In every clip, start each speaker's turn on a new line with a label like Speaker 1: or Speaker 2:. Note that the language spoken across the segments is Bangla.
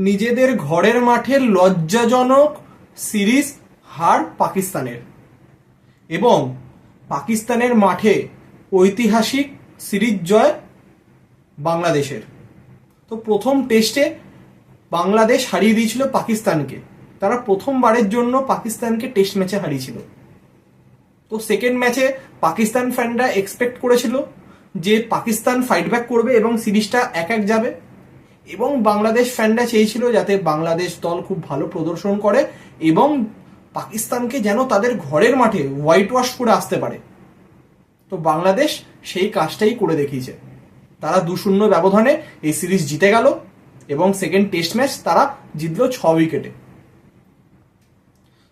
Speaker 1: নিজেদের ঘরের মাঠে লজ্জাজনক সিরিজ হার পাকিস্তানের এবং পাকিস্তানের মাঠে ঐতিহাসিক সিরিজ জয় বাংলাদেশের। তো প্রথম টেস্টে বাংলাদেশ হারিয়ে দিয়েছিল পাকিস্তানকে, তারা প্রথমবারের জন্য পাকিস্তানকে টেস্ট ম্যাচে হারিয়েছিল। তো সেকেন্ড ম্যাচে পাকিস্তান ফ্যানরা এক্সপেক্ট করেছিল যে পাকিস্তান ফাইট ব্যাক করবে এবং সিরিজটা 1-1 যাবে, এবং বাংলাদেশ ফ্যানরা চেয়েছিল যাতে বাংলাদেশ দল খুব ভালো প্রদর্শন করে এবং পাকিস্তানকে যেন তাদের ঘরের মাঠে হোয়াইট ওয়াশ করে আসতে পারে। তো বাংলাদেশ সেই কাজটাই করে দেখিয়েছে, তারা 2-0 ব্যবধানে এই সিরিজ জিতে গেল এবং সেকেন্ড টেস্ট ম্যাচ তারা জিতল 6 উইকেটে।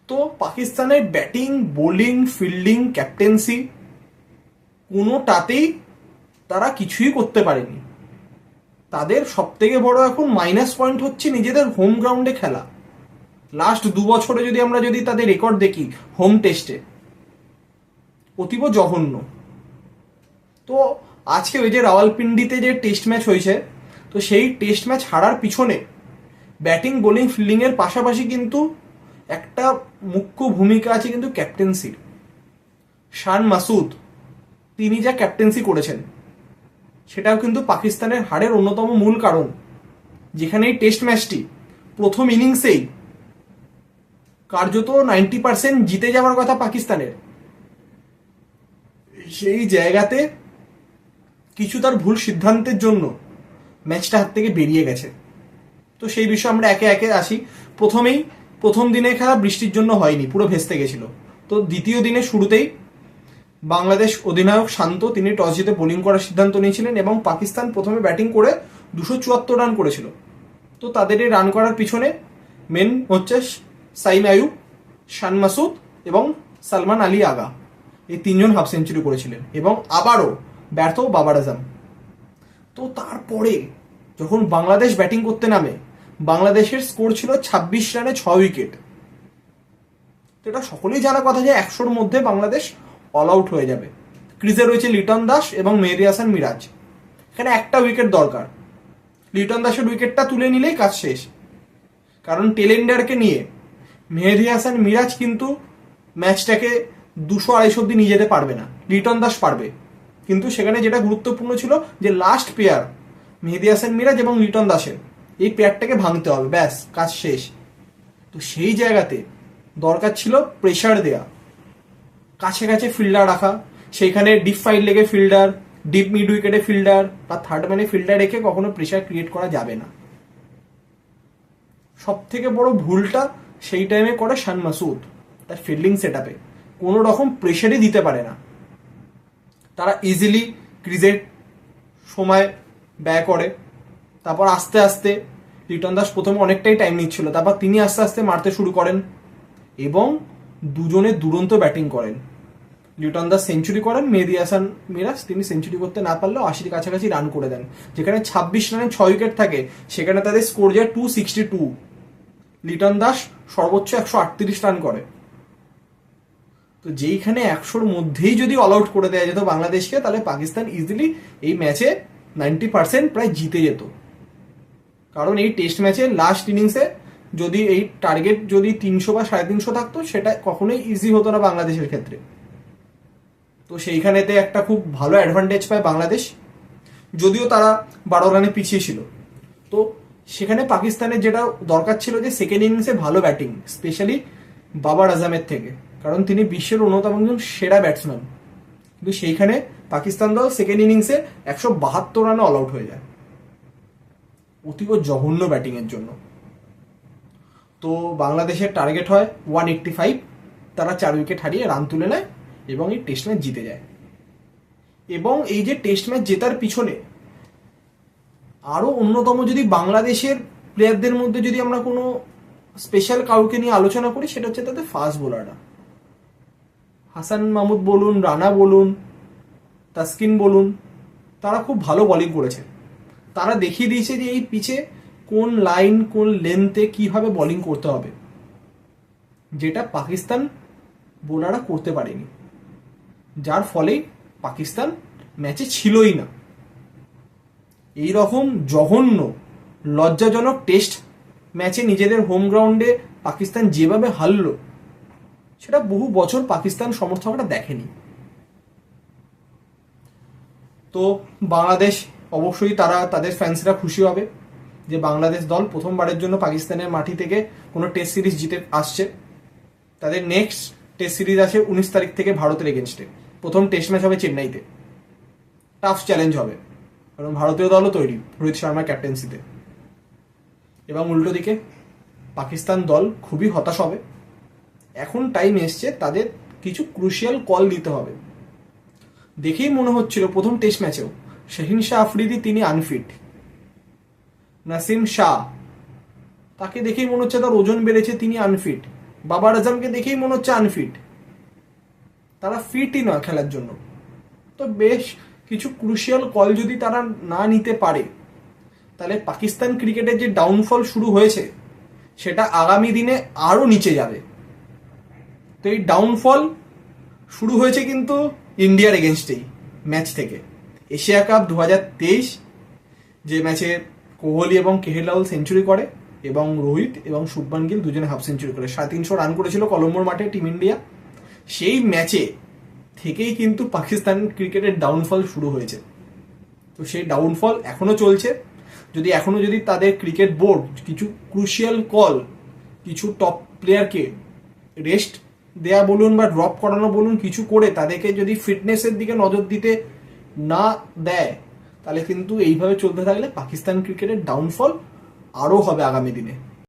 Speaker 1: তো পাকিস্তানের ব্যাটিং, বোলিং, ফিল্ডিং, ক্যাপ্টেন্সি কোনোটাতেই তারা কিছুই করতে পারেনি। তাদের সব থেকে বড় এখন মাইনাস পয়েন্ট হচ্ছে নিজেদের হোম গ্রাউন্ডে খেলা। লাস্ট 2 বছরে যদি তাদের রেকর্ড দেখি হোম টেস্টে, অতীব জঘন্য। তো আজকে ওই যে রাওয়ালপিন্ডিতে যে টেস্ট ম্যাচ হয়েছে, তো সেই টেস্ট ম্যাচ হারার পিছনে ব্যাটিং, বোলিং, ফিল্ডিং এর পাশাপাশি কিন্তু একটা মুখ্য ভূমিকা আছে কিন্তু ক্যাপ্টেন্সির। শান মাসুদ তিনি যা ক্যাপ্টেন্সি করেছেন সেটাও কিন্তু পাকিস্তানের হারের অন্যতম মূল কারণ। যেখানে এই টেস্ট ম্যাচটি প্রথম ইনিংসেই কার্যত 90% জিতে যাওয়ার কথা পাকিস্তানের, সেই জায়গাতে কিছু তার ভুল সিদ্ধান্তের জন্য ম্যাচটা হাত থেকে বেরিয়ে গেছে। তো সেই বিষয়ে আমরা একে একে আসি। প্রথম দিনে খেলা বৃষ্টির জন্য হয়নি, পুরো ভেস্তে গেছিল। তো দ্বিতীয় দিনে শুরুতেই বাংলাদেশ অধিনায়ক শান্ত তিনি টস জিতে বোলিং করার সিদ্ধান্ত নিয়েছিলেন এবং পাকিস্তান প্রথমে ব্যাটিং করে 274 রান করেছিল। তো তাদের এই রান করার পিছনে মেন হচ্ছে সাইম আয়ুব, শান মাসুদ এবং সালমান আলী আগা, এই 3 জন হাফ সেঞ্চুরি করেছিলেন এবং আবারও ব্যর্থ বাবার আজম। তো তারপরে যখন বাংলাদেশ ব্যাটিং করতে নামে, বাংলাদেশের স্কোর ছিল 26 রানে 6 উইকেট। তো এটা সকলেই জানা কথা যে 100-র মধ্যে বাংলাদেশ অল আউট হয়ে যাবে। ক্রিজে রয়েছে লিটন দাস এবং মেহেদী হাসান মিরাজ, এখানে একটা উইকেট দরকার। লিটন দাসের উইকেটটা তুলে নিলেই কাজ শেষ, কারণ টেলেন্ডারকে নিয়ে মেহেদী হাসান মিরাজ কিন্তু ম্যাচটাকে 200-250 অব্দি নিয়ে যেতে পারবে না। লিটন দাস পারবে, কিন্তু সেখানে যেটা গুরুত্বপূর্ণ ছিল যে লাস্ট পেয়ার মেহেদী হাসান মিরাজ এবং লিটন দাসের, এই পেয়ারটাকে ভাঙতে হবে, ব্যাস কাজ শেষ। তো সেই জায়গাতে দরকার ছিল প্রেশার দেয়া, কাছে কাছে ফিল্ডার রাখা, সেইখানে ডিপ 5 লেগে ফিল্ডার, ডিপ মিড উইকেটে ফিল্ডার বা থার্ড ম্যানে ফিল্ডার রেখে কখনো প্রেশার ক্রিয়েট করা যাবে না। সব থেকে বড় ভুলটা সেই টাইমে করে শান মাসুদ, তার ফিল্ডিং সেট আপে কোনো রকম প্রেশারই দিতে পারে না। তারা ইজিলি ক্রিজে সময় ব্যয় করে, তারপর আস্তে আস্তে লিটন দাস প্রথমে অনেকটাই টাইম নিচ্ছিল, তারপর তিনি আস্তে আস্তে মারতে শুরু করেন এবং দুজনে দুরন্ত ব্যাটিং করেন। লিটন দাস সেঞ্চুরি করেন, মেহেদী হাসান মিরাজ তিনি সেঞ্চুরি করতে না পারলেও 80-র কাছাকাছি রান করে দেন। যেখানে 26 রানে 6 উইকেট থাকে, সেখানে তাদের স্কোর যায় 262। লিটন দাস সর্বোচ্চ 138 রান করে। তো যেইখানে 100-র মধ্যেই যদি অল আউট করে দেওয়া যেত বাংলাদেশকে, তাহলে পাকিস্তান ইজিলি এই ম্যাচে 90% প্রায় জিতে যেত। কারণ এই টেস্ট ম্যাচে লাস্ট ইনিংসে যদি এই টার্গেট যদি 300 বা 350 থাকতো, সেটা কখনোই ইজি হতো না বাংলাদেশের ক্ষেত্রে। তো সেইখানেতে একটা খুব ভালো অ্যাডভান্টেজ পায় বাংলাদেশ, যদিও তারা 12 রানে পিছিয়ে ছিল। তো সেখানে পাকিস্তানের যেটা দরকার ছিল যে সেকেন্ড ইনিংসে ভালো ব্যাটিং, স্পেশালি বাবার আজমের থেকে, কারণ তিনি বিশ্বের অন্যতম একজন সেরা ব্যাটসম্যান। কিন্তু সেইখানে পাকিস্তান দল সেকেন্ড ইনিংসে 172 রানে অল আউট হয়ে যায়, অতীব জঘন্য ব্যাটিংয়ের জন্য। তো বাংলাদেশের টার্গেট হয় 185, তারা 4 উইকেট হারিয়ে রান তুলে নেয় এবং এই টেস্ট ম্যাচ জিতে যায়। এবং এই যে টেস্ট ম্যাচ জেতার পিছনে আরো অন্যতম যদি বাংলাদেশের প্লেয়ারদের মধ্যে যদি আমরা কোনো স্পেশাল কাউকে নিয়ে আলোচনা করি, সেটা হচ্ছে তাদের ফাস্ট বোলাররা। হাসান মাহমুদ বলুন, রানা বলুন, তাসকিন বলুন, তারা খুব ভালো বোলিং করেছে। তারা দেখিয়ে দিয়েছে যে এই পিচে কোন লাইন, কোন লেন্থে কিভাবে বোলিং করতে হবে, যেটা পাকিস্তান বোলাররা করতে পারেনি, যার ফলে পাকিস্তান ম্যাচে ছিলই না। এই রকম জঘন্য লজ্জাজনক টেস্ট ম্যাচে নিজেদের হোম গ্রাউন্ডে পাকিস্তান যেভাবে হারলো সেটা বহু বছর পাকিস্তান সমর্থকরা দেখেনি। তো বাংলাদেশ অবশ্যই তারা তাদের ফ্যান্সরা খুশি হবে যে বাংলাদেশ দল প্রথমবারের জন্য পাকিস্তানের মাটি থেকে কোনো টেস্ট সিরিজ জিতে আসছে। তাদের নেক্সট টেস্ট সিরিজ আছে 19 তারিখ থেকে ভারতের এগেনস্টে। প্রথম টেস্ট ম্যাচ হবে চেন্নাইতে। টাফ চ্যালেঞ্জ হবে, কারণ ভারতীয় দলও তৈরি রোহিত শর্মার ক্যাপ্টেন্সিতে। এবং উল্টো দিকে পাকিস্তান দল খুবই হতাশ হবে। এখন টাইম এসছে তাদের কিছু ক্রুশিয়াল কল দিতে হবে। দেখেই মনে হচ্ছিল প্রথম টেস্ট ম্যাচেও শাহিন শাহ আফ্রিদি তিনি আনফিট, নাসিম শাহ তাকে দেখেই মনে হচ্ছে তার ওজন বেড়েছে, তিনি আনফিট, বাবার আজমকে দেখেই মনে হচ্ছে আনফিট, তারা ফিটই নয় খেলার জন্য। তো বেশ কিছু ক্রুশিয়াল কল যদি তারা না নিতে পারে তাহলে পাকিস্তান ক্রিকেটের যে ডাউনফল শুরু হয়েছে সেটা আগামী দিনে আরও নিচে যাবে। তো এই ডাউনফল শুরু হয়েছে কিন্তু ইন্ডিয়ার এগেনস্টেই ম্যাচ থেকে। এশিয়া কাপ 2023 যে ম্যাচে কোহলি এবং কেএল রাহুল সেঞ্চুরি করে এবং রোহিত এবং শুভমান গিল দুজনে হাফ সেঞ্চুরি করে 350 রান করেছিল কলম্বোর মাঠে টিম ইন্ডিয়া। সেই ম্যাচে থেকেই কিন্তু পাকিস্তান ক্রিকেটের ডাউনফল শুরু হয়েছে। তো সেই ডাউনফল এখনো চলছে। যদি তাদের ক্রিকেট বোর্ড কিছু ক্রুশিয়াল কল, কিছু টপ প্লেয়ারকে রেস্ট দেয়া বলুন বা ড্রপ করানো বলুন, কিছু করে তাদেরকে যদি ফিটনেসের দিকে নজর দিতে না দেয় তাহলে কিন্তু এইভাবে চলতে থাকলে পাকিস্তান ক্রিকেটের ডাউনফল আরও হবে আগামী দিনে।